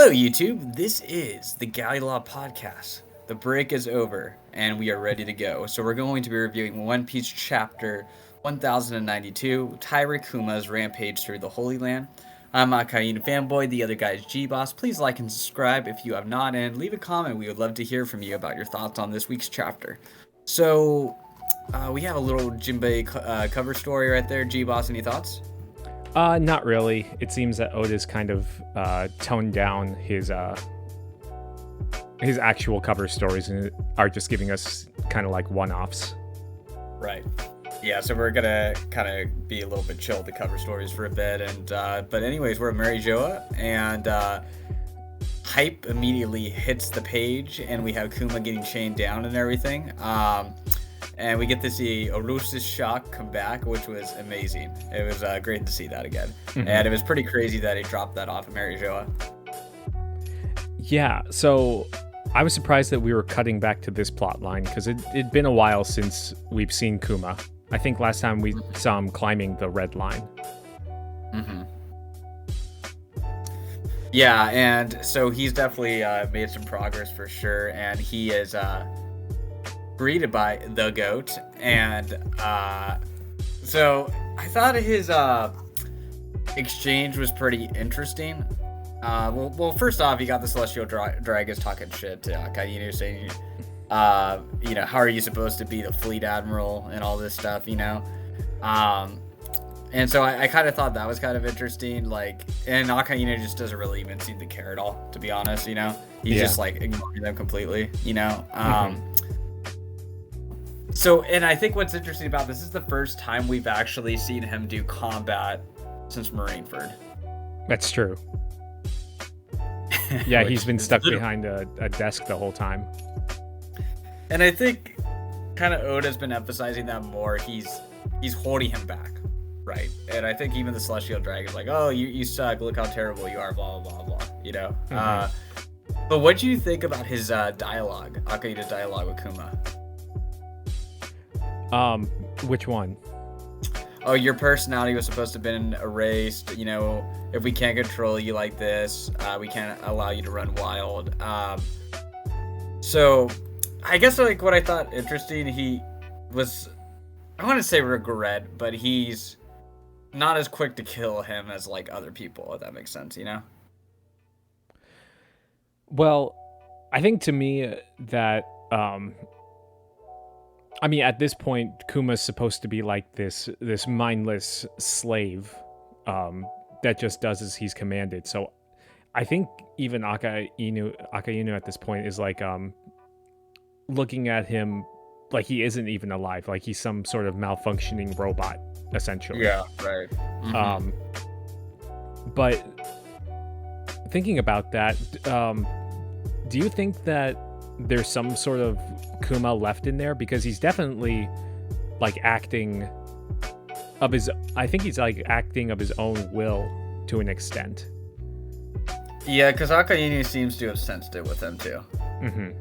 Hello, YouTube. This is the Galley La Podcast. The break is over, and we are ready to go. So we're going to be reviewing One Piece Chapter 1092, Tyrek Kuma's Rampage Through the Holy Land. I'm Akainu Fanboy. The other guy is Geboss. Please like and subscribe if you have not, and leave a comment. We would love to hear from you about your thoughts on this week's chapter. So, we have a little Jinbei cover story right there. Geboss, any thoughts? Not really. It seems that Oda's kind of toned down his actual cover stories and are just giving us kind of like one-offs. Right. Yeah, so we're gonna kind of be a little bit chill with the cover stories for a bit, and but anyways, we're at Mary Joa, and hype immediately hits the page, and we have Kuma getting chained down and everything. And we get to see Orochi's shock come back, which was amazing. It was great to see that again. Mm-hmm. And it was pretty crazy that he dropped that off of Mary Joa. Yeah, so I was surprised that we were cutting back to this plot line because it'd been a while since we've seen Kuma. I think last time we saw him climbing the red line. Mm-hmm. Yeah, and so he's definitely made some progress for sure, and he is greeted by the GOAT, and so I thought his exchange was pretty interesting. Well, first off, you got the Celestial Dragons talking shit to Akainu, saying, how are you supposed to be the fleet admiral and all this stuff, and so I kind of thought that was kind of interesting, and Akainu just doesn't really even seem to care at all, to be honest, he's just ignoring them completely, So, and I think what's interesting about this is the first time we've actually seen him do combat since Marineford. That's true. Yeah, he's been stuck behind a desk the whole time. And I think kind of Oda's been emphasizing that more. He's holding him back, right? And I think even the Celestial Dragon's like, oh, you suck, look how terrible you are, blah, blah, blah, blah, Mm-hmm. But what do you think about his dialogue, Akainu's dialogue with Kuma? Which one? Oh, your personality was supposed to have been erased. If we can't control you like this, we can't allow you to run wild. So I guess what I thought interesting, he was, I want to say regret, but he's not as quick to kill him as other people, if that makes sense, Well, I think to me that, at this point, Kuma's supposed to be like this mindless slave that just does as he's commanded. So I think even Akainu at this point is looking at him like he isn't even alive, like he's some sort of malfunctioning robot, essentially. Yeah, right. Mm-hmm. But thinking about that, do you think that there's some sort of Kuma left in there? Because he's definitely acting of his, I think he's acting of his own will to an extent. Yeah, because Akainu seems to have sensed it with him too. Mm-hmm.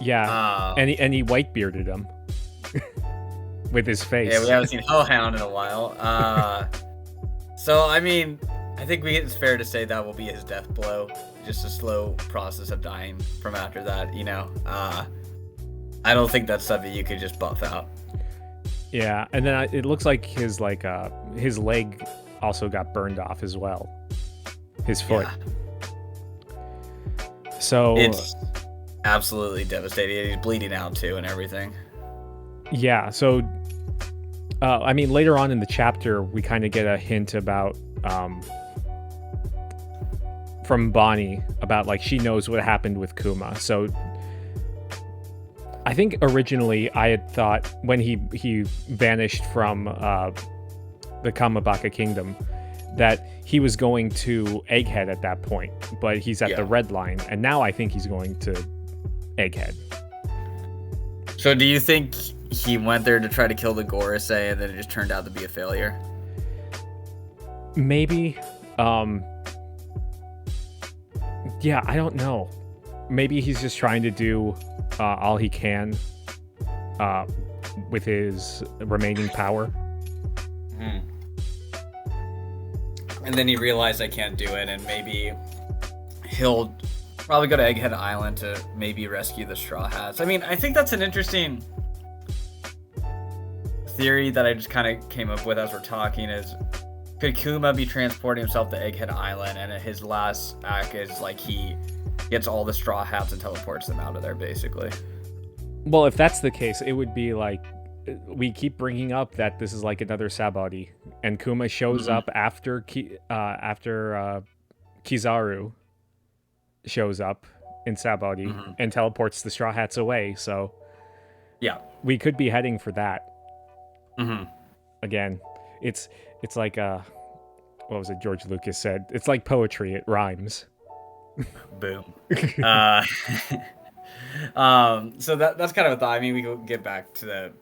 Yeah, and he white-bearded him with his face. Yeah, we haven't seen Hellhound in a while. So, I think it's fair to say that will be his death blow. Just a slow process of dying from after that, I don't think that's something you could just buff out. Yeah, and then it looks like his leg also got burned off as well. His foot. Yeah. So it's absolutely devastating. He's bleeding out too and everything. Yeah, so later on in the chapter we kind of get a hint about from Bonnie about she knows what happened with Kuma. So I think originally I had thought when he vanished from the Kamabaka Kingdom that he was going to Egghead at that point, but he's at the Red Line, and now I think he's going to Egghead. So do you think he went there to try to kill the Gorosei and then it just turned out to be a failure? Maybe. Yeah, I don't know. Maybe he's just trying to do all he can with his remaining power. and then he realized I can't do it, and maybe he'll probably go to Egghead Island to maybe rescue the Straw Hats. I mean, I think that's an interesting theory that I just kind of came up with as we're talking is, could Kuma be transporting himself to Egghead Island, and his last act is like he gets all the Straw Hats and teleports them out of there, basically? Well, if that's the case, it would be like, we keep bringing up that this is like another Sabaody, and Kuma shows up after Kizaru shows up in Sabaody and teleports the Straw Hats away. So yeah, we could be heading for that. Again, it's like what was it George Lucas said? It's like poetry. It rhymes. Boom. So that's kind of a thought. I mean, we can get back to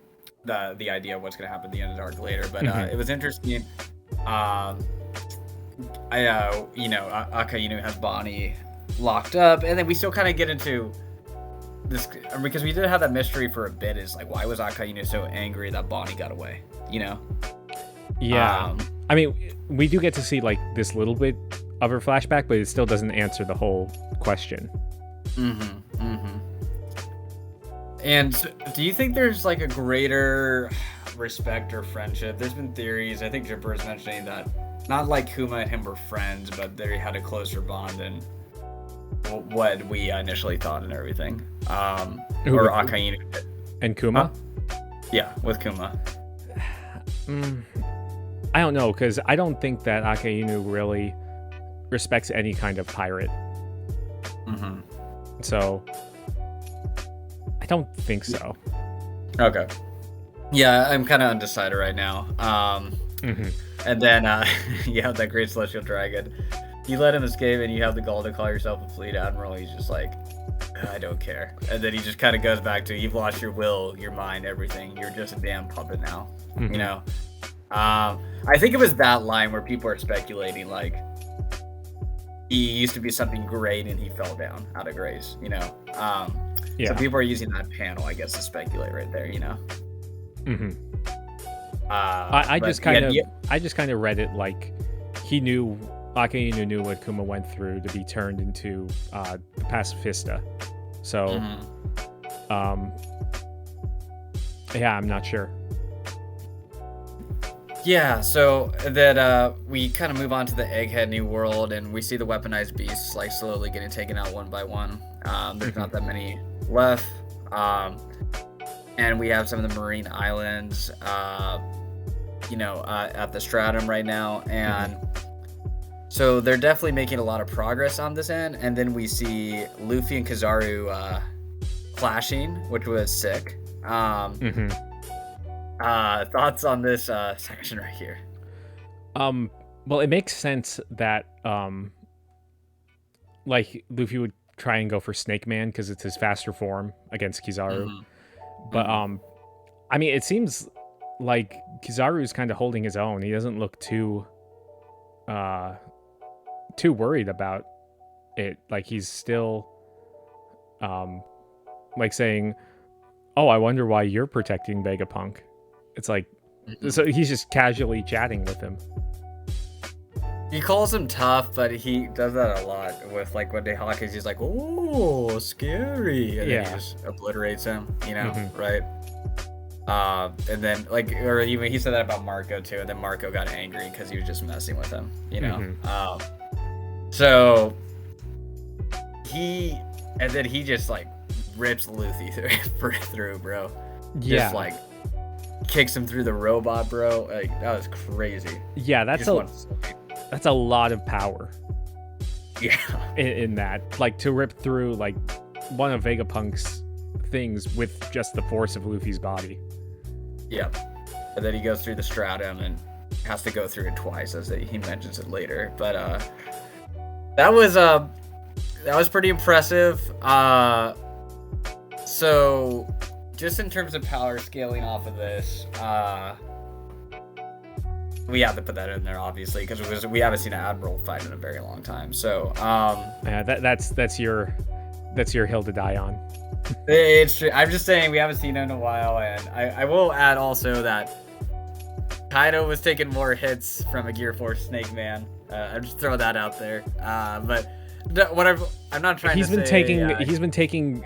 the idea of what's going to happen at the end of the arc later, but it was interesting. Akainu has Bonnie locked up, and then we still kind of get into this because we did have that mystery for a bit. Is like, why was Akainu so angry that Bonnie got away? Yeah. I mean, we do get to see like this little bit of her flashback, but it still doesn't answer the whole question. And do you think there's like a greater respect or friendship? There's been theories. I think Jibber's mentioning that not like Kuma and him were friends, but they had a closer bond than what we initially thought and everything. Or Akainu and Kuma? Yeah, with Kuma. I don't know, because I don't think that Akainu really respects any kind of pirate. So I don't think so. Okay. Yeah, I'm kind of undecided right now. And then you have that great celestial dragon. You let him escape, and you have the gall to call yourself a fleet admiral. He's just like, I don't care. And then he just kind of goes back to, you've lost your will, your mind, everything. You're just a damn puppet now. I think it was that line where people are speculating, like, he used to be something great and he fell down out of grace, So people are using that panel, I guess, to speculate right there, I just kind of read it like Akainu knew what Kuma went through to be turned into the pacifista. So yeah, I'm not sure. Yeah, so that we kind of move on to the Egghead New World, and we see the weaponized beasts like slowly getting taken out one by one. There's not that many left, and we have some of the marine islands, at the stratum right now, and so they're definitely making a lot of progress on this end. And then we see Luffy and Kizaru clashing, which was sick. Thoughts on this section right here? Well, it makes sense that like Luffy would try and go for Snake Man because it's his faster form against Kizaru. But I mean, it seems like Kizaru's kind of holding his own. He doesn't look too worried about it. Like, he's still like saying, "Oh, I wonder why you're protecting Vegapunk." It's like, so he's just casually chatting with him. He calls him tough, but he does that a lot with, like, when Dehaka's, he's like, "Oh, scary," and then he just obliterates him, right? And then, like, or even he said that about Marco too, and then Marco got angry because he was just messing with him, so he just like rips Luffy through, bro. Yeah. Just like kicks him through the robot, bro. Like, that was crazy. Yeah, that's a lot of power. Yeah. In that, like, to rip through like one of Vegapunk's things with just the force of Luffy's body. Yeah. And then he goes through the stratum and has to go through it twice, as he mentions it later. But that was pretty impressive. So just in terms of power scaling off of this, we have to put that in there, obviously, because we haven't seen an Admiral fight in a very long time. So yeah, that's your hill to die on. It's true. I'm just saying we haven't seen it in a while, and I will add also that Kaido was taking more hits from a Gear 4 Snake Man I'm just throwing that out there. But what I'm not trying he's to been say... He's been taking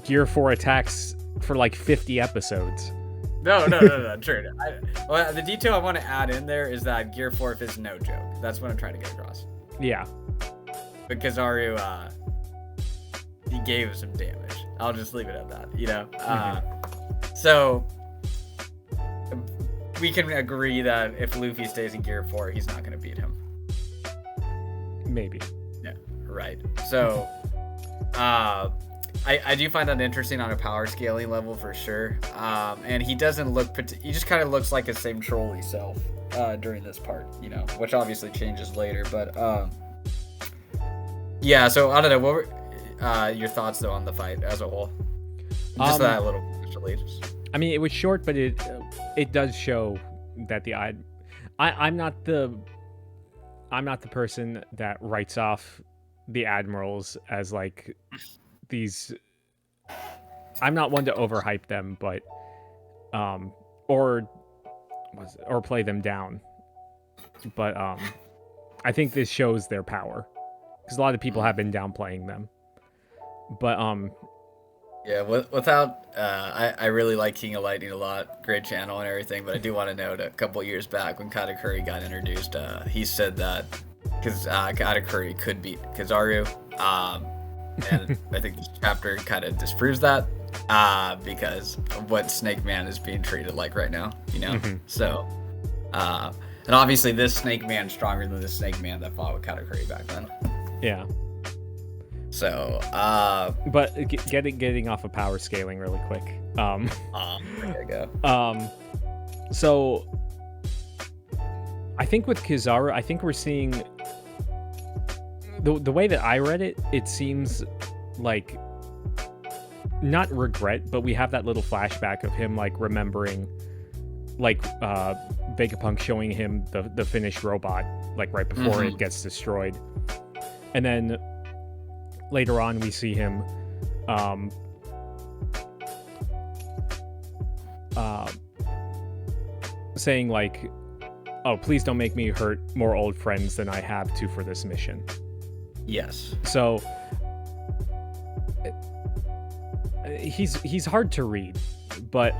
Gear 4 attacks for like 50 episodes. No, true. Well, the detail I want to add in there is that Gear 4 is no joke. That's what I'm trying to get across. Yeah. But Kizaru, he gave some damage. I'll just leave it at that, you know? So, we can agree that if Luffy stays in Gear 4, he's not going to beat him. Maybe. Yeah, right. So, I do find that interesting on a power scaling level for sure. And he doesn't look... He just kind of looks like his same trolly self during this part, you know? Which obviously changes later, but... Yeah, so I don't know. What were your thoughts though on the fight as a whole? Just that little. I mean, it was short, but it does show that I'm not the person that writes off the Admirals as like these. I'm not one to overhype them, but or play them down. But I think this shows their power. Because a lot of people have been downplaying them, but yeah. Without I really like King of Lightning a lot, great channel and everything. But I do want to note a couple years back when Katakuri got introduced, he said that because Katakuri could beat Kizaru, and I think this chapter kind of disproves that because of what Snake Man is being treated like right now, you know. So, and obviously this Snake Man stronger than the Snake Man that fought with Katakuri back then. Yeah. So, but getting off of power scaling really quick. there you go. So I think with Kizaru, I think we're seeing the way that I read it. It seems like not regret, but we have that little flashback of him like remembering, like Vegapunk showing him the finished robot like right before it gets destroyed. And then later on, we see him saying like, oh, please don't make me hurt more old friends than I have to for this mission. Yes. So he's hard to read, but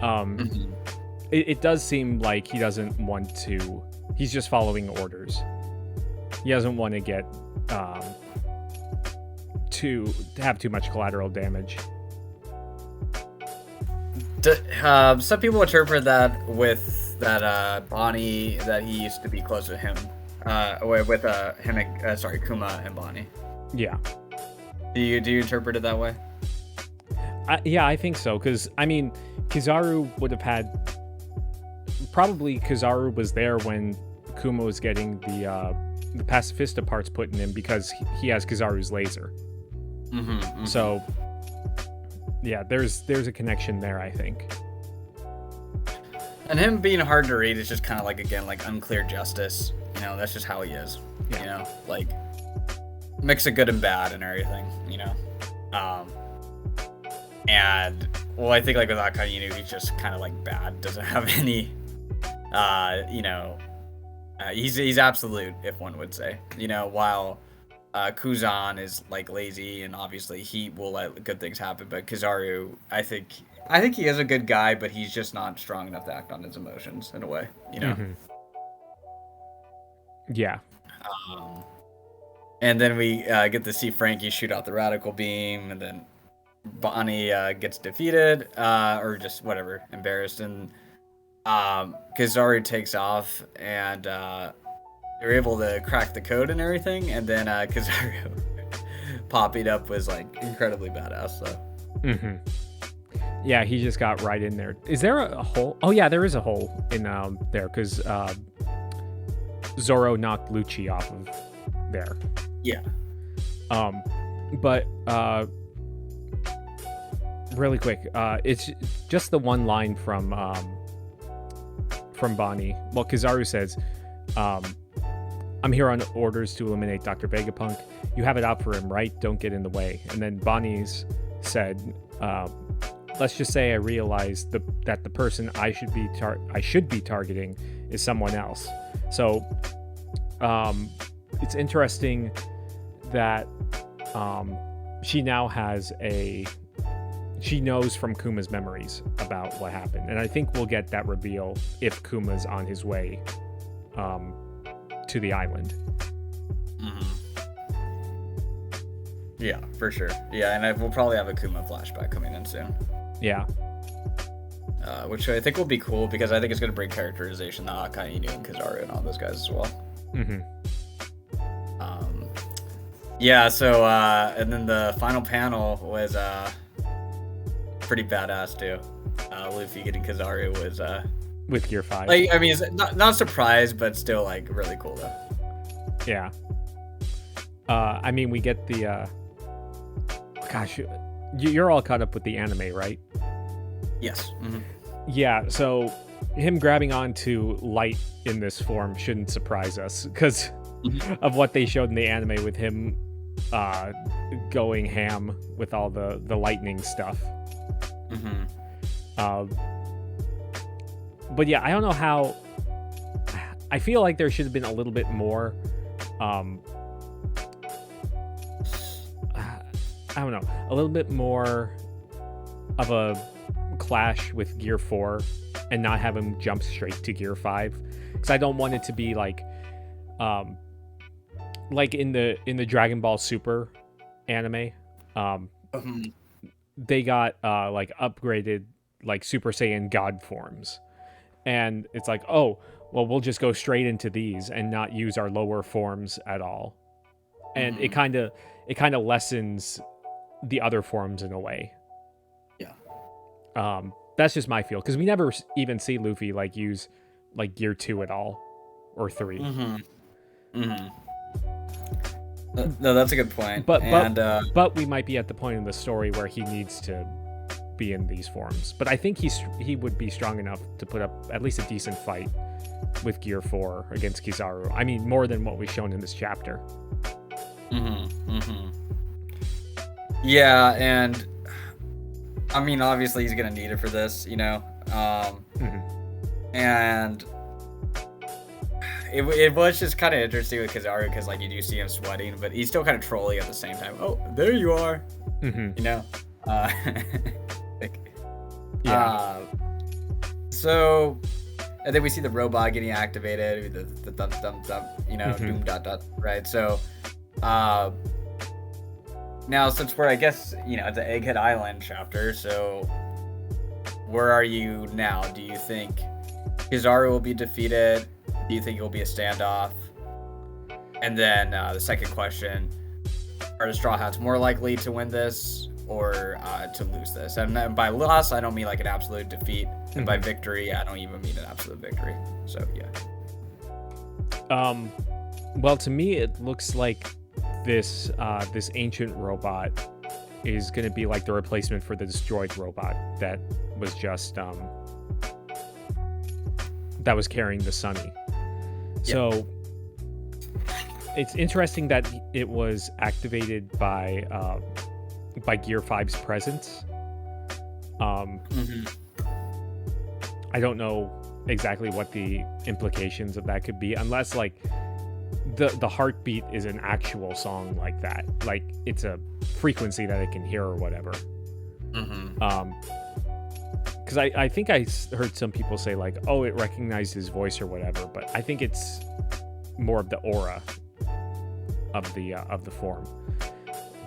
it does seem like he doesn't want to... He's just following orders. He doesn't want to get... to have too much collateral damage. Some people interpret that with that Bonnie, that he used to be close to him, with him and Kuma and Bonnie. Yeah. Do you interpret it that way? Yeah, I think so. Because I mean, Kizaru would have had... Probably Kizaru was there when Kuma was getting the pacifista parts put in him because he has Kizaru's laser. So, yeah, there's a connection there, I think. And him being hard to read is just kind of like, again, like unclear justice. You know, that's just how he is. Yeah. You know, like mix of good and bad and everything. You know, and well, I think like with Akainu, he's just kind of like bad. Doesn't have any, you know, he's absolute, if one would say. You know, while Kuzan is like lazy and obviously he will let good things happen, but Kizaru, I think he is a good guy, but he's just not strong enough to act on his emotions in a way, you know. Yeah. And then we get to see Frankie shoot out the radical beam, and then Bonnie gets defeated, or just whatever, embarrassed, and Kizaru takes off, and they're able to crack the code and everything, and then Kizaru popping up was like incredibly badass. So. Yeah, he just got right in there. Is there a hole? Oh yeah, there is a hole in there because Zoro knocked Lucci off of there. Yeah. But really quick, it's just the one line from Bonnie. Well, Kizaru says, I'm here on orders to eliminate Dr. Vegapunk. You have it out for him, right? Don't get in the way. And then Bonnie's said, let's just say I realized that the person I should be targeting is someone else. So It's interesting that she now has she knows from Kuma's memories about what happened, and I think we'll get that reveal if Kuma's on his way to the island. Yeah, for sure. Yeah, and we'll probably have a Kuma flashback coming in soon. Yeah. Which I think will be cool because I think it's going to bring characterization to Akainu and Kizaru and all those guys as well. Yeah, so and then the final panel was pretty badass too. Luffy getting Kizaru was with Gear 5. like, I mean, it's not surprised, but still like really cool though. Yeah. I mean, we get the gosh, you're all caught up with the anime, right? Yes. Yeah, so him grabbing onto light in this form shouldn't surprise us because of what they showed in the anime with him going ham with all the lightning stuff. But yeah, I don't know how. I feel like there should have been a little bit more. I don't know, a little bit more of a clash with Gear 4 and not have him jump straight to Gear 5, because I don't want it to be like in the Dragon Ball Super anime, they got like upgraded like Super Saiyan God forms, and it's like, oh well, we'll just go straight into these and not use our lower forms at all, and it kind of lessens the other forms in a way. Yeah. That's just my feel, because we never even see Luffy like use like Gear 2 at all, or 3. No, that's a good point. But we might be at the point in the story where he needs to be in these forms. But I think he would be strong enough to put up at least a decent fight with Gear 4 against Kizaru. I mean, more than what we've shown in this chapter. Yeah, and I mean, obviously he's gonna need it for this, you know. And it was just kind of interesting with Kizaru because like you do see him sweating, but he's still kind of trolly at the same time. Oh, there you are. You know. So, and then we see the robot getting activated, the thump thump thump, you know, doom dot dot, right? So, now since we're, I guess, you know, at the Egghead Island chapter, so where are you now? Do you think Kizaru will be defeated? Do you think it will be a standoff? And then the second question, are the Straw Hats more likely to win this or to lose this? And by loss, I don't mean like an absolute defeat. And by victory, I don't even mean an absolute victory. So, yeah. Well, to me, it looks like this ancient robot is going to be like the replacement for the destroyed robot that was just that was carrying the Sunny. So it's interesting that it was activated by Gear 5's presence. I don't know exactly what the implications of that could be, unless like the heartbeat is an actual song like that, like it's a frequency that it can hear or whatever. Because I think I heard some people say like, oh, it recognized his voice or whatever, but I think it's more of the aura of the form.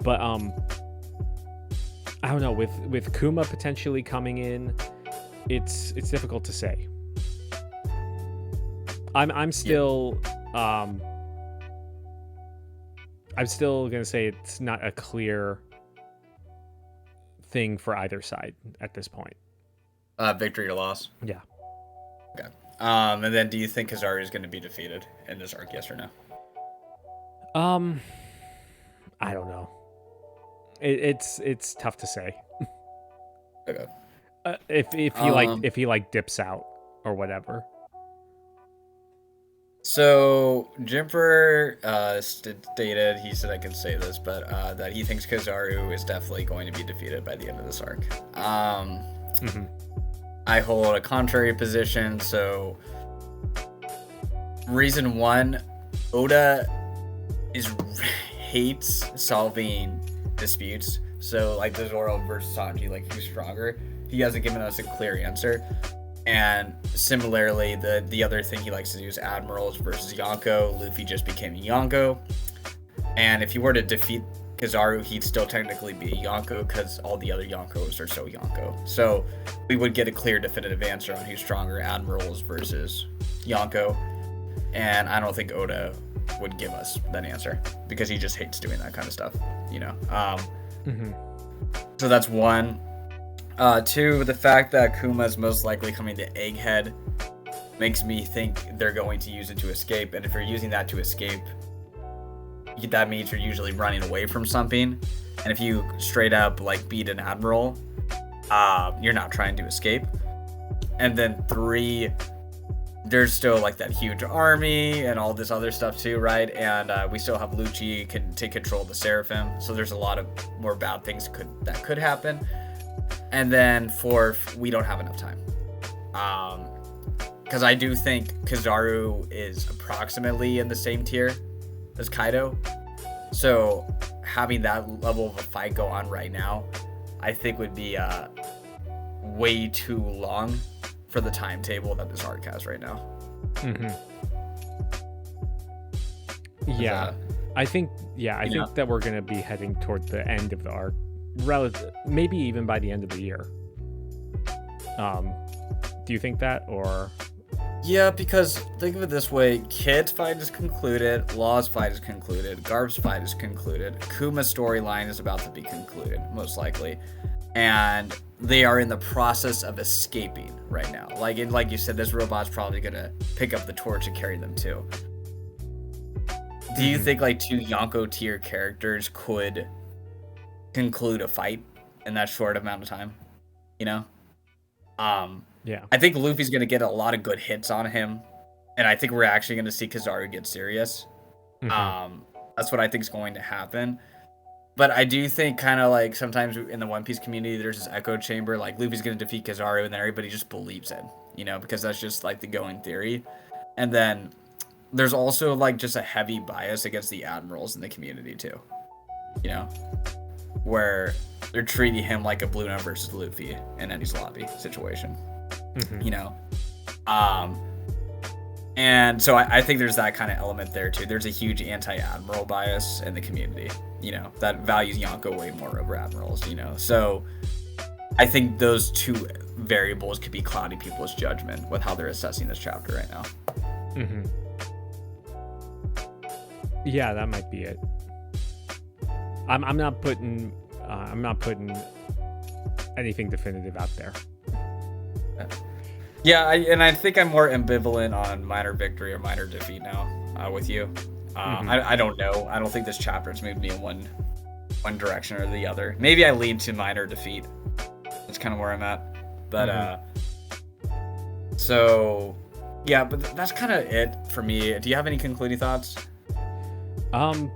But I don't know, with Kuma potentially coming in, it's difficult to say. I'm still I'm still gonna say it's not a clear thing for either side at this point. Victory or loss? Yeah. Okay. And then do you think Kizaru is going to be defeated in this arc, yes or no? I don't know. It's tough to say. Okay. If he dips out or whatever. So Jimper stated, he said I can say this, but that he thinks Kizaru is definitely going to be defeated by the end of this arc. I hold a contrary position. So reason one, Oda hates solving disputes. So like the Zoro versus Sanji, like who's stronger? He hasn't given us a clear answer. And similarly, the other thing he likes to do is Admirals versus Yonko. Luffy just became Yonko. And if he were to defeat Kizaru, he'd still technically be a Yonko because all the other Yonkos are so Yonko. So we would get a clear, definitive answer on who's stronger, Admirals versus Yonko. And I don't think Oda would give us that answer because he just hates doing that kind of stuff, you know. So that's one. Two, the fact that Kuma's most likely coming to Egghead makes me think they're going to use it to escape. And if you're using that to escape, that means you're usually running away from something. And if you straight up like beat an admiral, you're not trying to escape. And then three, there's still like that huge army and all this other stuff too, right? And we still have Lucci can take control of the Seraphim, so there's a lot of more bad things that could happen. And then fourth, we don't have enough time, because I do think Kizaru is approximately in the same tier as Kaido, so having that level of a fight go on right now, I think would be way too long for the timetable that this arc has right now. Yeah, I think that we're gonna be heading toward the end of the arc, maybe even by the end of the year. Do you think that, or? Yeah, because think of it this way: Kid's fight is concluded, Law's fight is concluded, Garb's fight is concluded, Kuma's storyline is about to be concluded, most likely, and they are in the process of escaping right now. Like you said, this robot's probably gonna pick up the torch and carry them too. Do you think like two Yonko tier characters could conclude a fight in that short amount of time? You know? Yeah. I think Luffy's gonna get a lot of good hits on him, and I think we're actually gonna see Kizaru get serious. That's what I think is going to happen. But I do think kind of like sometimes in the One Piece community, there's this echo chamber, like Luffy's going to defeat Kizaru, and then everybody just believes it, you know, because that's just like the going theory. And then there's also like just a heavy bias against the admirals in the community too, you know, where they're treating him like a Blue Note versus Luffy in Enies Lobby situation, you know. And so I think there's that kind of element there too. There's a huge anti-admiral bias in the community, you know, that values Yonko way more over admirals, you know. So I think those two variables could be clouding people's judgment with how they're assessing this chapter right now. Yeah, that might be it. I'm not putting anything definitive out there. Yeah, I think I'm more ambivalent on minor victory or minor defeat now with you. I don't know. I don't think this chapter's moved me in one direction or the other. Maybe I lean to minor defeat. That's kind of where I'm at. But so yeah, but that's kind of it for me. Do you have any concluding thoughts? No,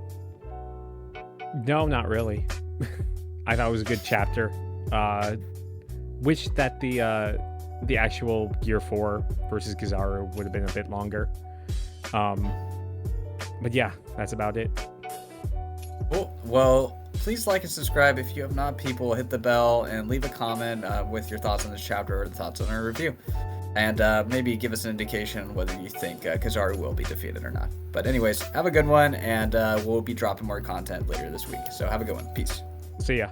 not really. I thought it was a good chapter. Wish that the actual Gear 4 versus Kizaru would have been a bit longer. But yeah, that's about it. Cool. Well, please like and subscribe if you have not. People, hit the bell and leave a comment with your thoughts on this chapter or thoughts on our review. And maybe give us an indication whether you think Kizaru will be defeated or not. But anyways, have a good one, and we'll be dropping more content later this week. So have a good one. Peace. See ya.